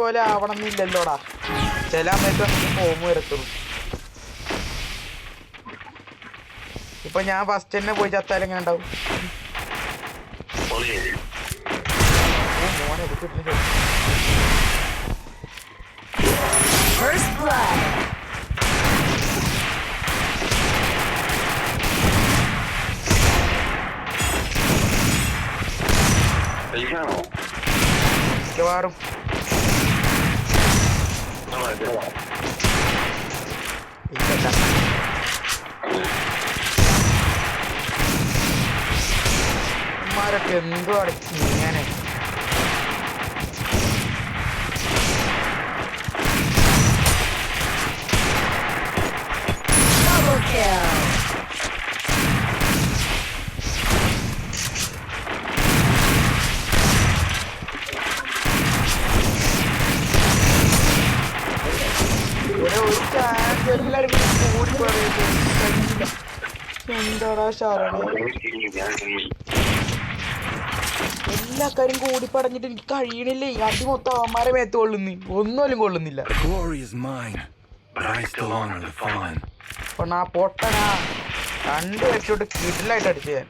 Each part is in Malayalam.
പോലെ ആവണമെന്നില്ലല്ലോടാ. ചില സമയത്ത് നമുക്ക് ഫോം വരത്തുള്ളൂ. ഇപ്പൊ ഞാൻ ഫസ്റ്റ് തന്നെ പോയി ചത്താൽ എങ്ങനെ ഉണ്ടാവും? മോനെ കിട്ടുന്നില്ല. മിക്കവാറും ന്മാരൊക്കെ എന്തോ അടച്ചു ഇങ്ങനെ. എല്ലാരും കൂടി പറയുന്നത് എന്താടാ ശാരണ, എല്ലാ കാര്യം കൂടി പറഞ്ഞിട്ട് എനിക്ക് കഴിയണില്ലേ. അടി മൊത്തം അവന്മാരെ മേത്ത് കൊള്ളുന്നു, ഒന്നുമല്ലും കൊള്ളുന്നില്ല. ആ പൊട്ടനാ 2 ലക്ഷോട്ട് കിടിലായിട്ട് അടിച്ചു ഞാൻ.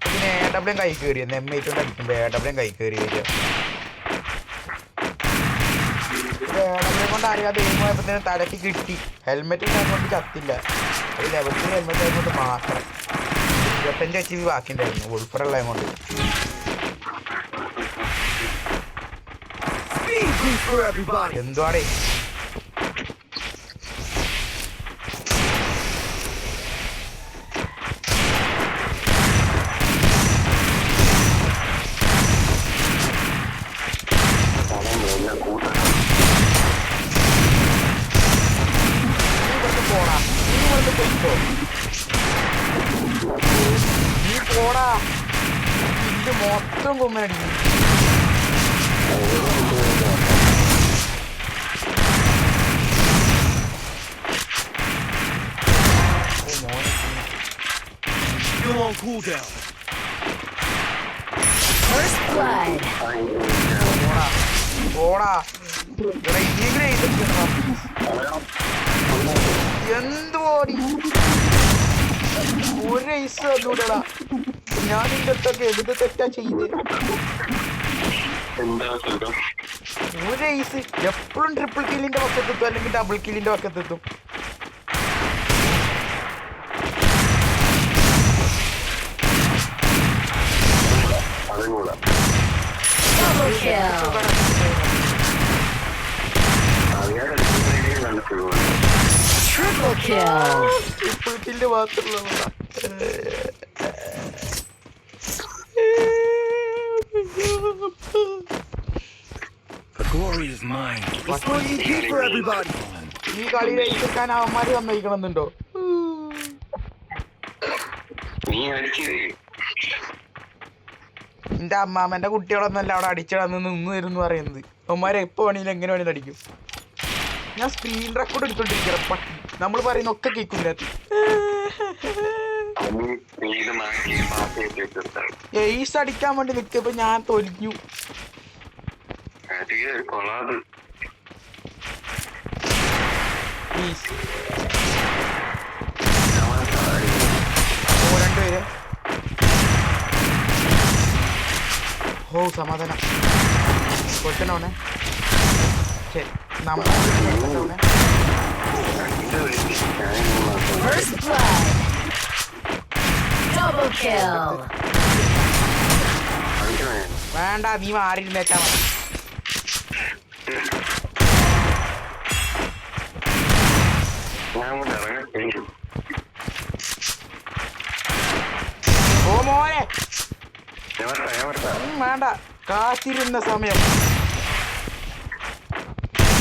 പിന്നെ AW കൈ കയറി M8 കൊണ്ട് അടിക്കുമ്പോ AW കൈ കയറി വരിക. AW കൊണ്ട് അറിയാതെ പോയപ്പോഴത്തേനും തലക്ക് കിട്ടി. ഹെൽമെറ്റ് കൊണ്ട് ചത്തില്ല. അത് ലെവൽ 3 ഹെൽമെറ്റ് ആയതുകൊണ്ട് മാത്രം 25 HP ബാക്കിണ്ടായിരുന്നു ഉൾപ്പെടെയുള്ള കൊണ്ട്. എന്തുവാടേ നീ പോടാ, ഇത് മൊത്തം കൊമ്മനടിക്കും. പോടാ എന്ത് പോടി ഒരു ഐസ് തന്നൂടാ. ഞാൻ നിന്റെ അടുത്തൊക്കെ എന്ത് തെറ്റാ ചെയ്ത്? ഒരു ഐസ് എപ്പോഴും ട്രിപ്പിൾ കില്ലിന്റെ പക്കത്തെത്തും അല്ലെങ്കിൽ ഡബിൾ കില്ലിന്റെ പക്കത്തെത്തും. Triple kill. ട്രിപ്പിൾ കില്ല് മാത്രമുള്ള ഈ കളി ജയിക്കാൻ അവന്മാര് സമ്മതിക്കണമെന്നുണ്ടോ? എന്റെ അമ്മാമ്മന്റെ കുട്ടികളൊന്നല്ല അവിടെ അടിച്ചിടന്ന് നിന്ന് തരുമെന്ന് പറയുന്നത്. അവന്മാരെ എപ്പോ വേണമെങ്കിലും എങ്ങനെ വേണമെങ്കിലും അടിക്കും. ഞാൻ സ്ക്രീൻ റെക്കോർഡ് എടുത്തോണ്ടിരിക്കണം. പട്ടി നമ്മൾ പറയുന്ന ഒക്കെ കേൾക്കും. എയ്സ് അടിക്കാൻ വേണ്ടി നിൽക്കപ്പോ ഞാൻ തൊലിഞ്ഞു. രണ്ടുപേര് ഓ സമാധാനം കൊച്ചനോണേ. ശരി നമ്മളെ വേണ്ട, നീ മാറിയിരുന്നേച്ചാ മതി. ഓ മോനെ വേണ്ട, കാത്തിരുന്ന സമയം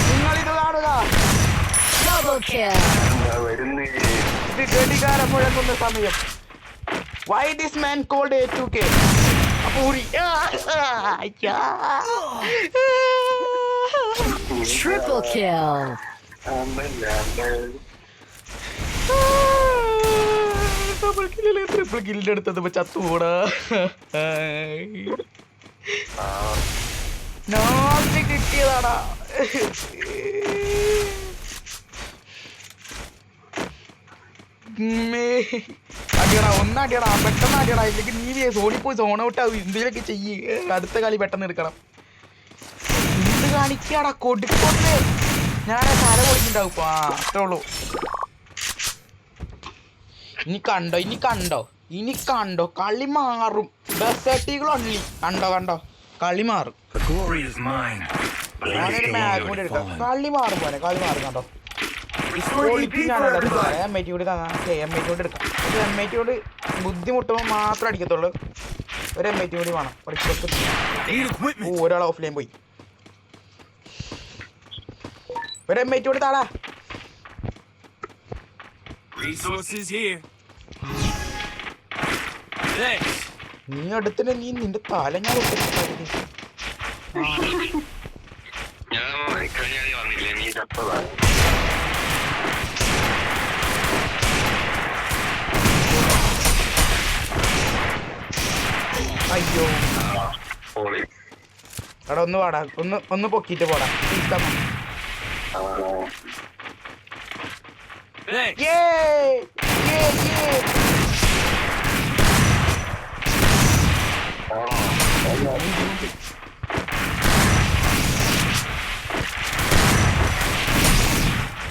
നിങ്ങളിത് കാണുക. ഇത് ഘടികാരം മുഴങ്ങുന്ന സമയം. Why this man called A2K? Apuri. Triple kill. Double kill, triple kill എടുത്തത് ചത്തുകൂടാ. നോക്കി കിട്ടിയതാടാ. അടിയടാ ഒന്നടിയടാ പെട്ടെന്ന് അടിയടാ ഇല്ലെങ്കിൽ നീ സോണി പോയി സോണ ഔട്ട് ആവും എന്തെങ്കിലുമൊക്കെ ചെയ്യ് അടുത്ത കളി പെട്ടെന്ന് എടുക്കണം എന്ത് കാണിക്കാടാ കൊടുക്കൊണ്ടേ ഞാൻ തല കൊടുക്കുന്നുണ്ടാവും ആ അത്രേ ഉള്ളൂ ഇനി കണ്ടോ കളി മാറും ബെസറ്റികൾ ഒൺലി കണ്ടോ കളി മാറും ഞാനൊരു മാഗ് കൂടി എടുക്കാം കളി മാറും പോലെ കണ്ടോ എം ഐ ടി കൂടി എടുക്കാം ഒരു എം ഐ ടി കൊണ്ട് ബുദ്ധിമുട്ടുമ്പോൾ മാത്രം അടിക്കത്തുള്ളൂ ഒരു എം ഐ ടി കൂടി വേണം ഒരാൾ ഓഫ്ലൈൻ പോയി ഒരു എം ഐ ടി കൂടി താടാ നീ അടുത്തിട്ട് നീ നിന്റെ തല ഞാൻ അയ്യോ എടാ ഒന്ന് പാടാ ഒന്ന് പൊക്കിയിട്ട് പോടാ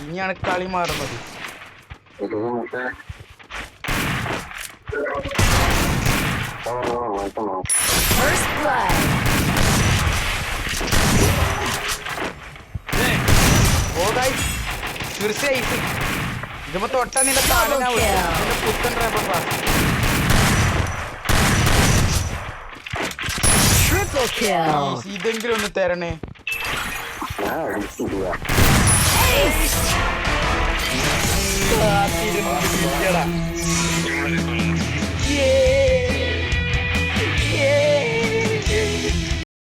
ഇനിയാണ് കളി മാറുന്നത് First blood. തീർച്ചയായിട്ടും ഇതിപ്പോ തൊട്ടാ നിന്റെ നിന്റെ പുത്തൻ ഡ്രൈവർ Triple kill. ഇതെങ്കിലും ഒന്ന് തരണേ Ace.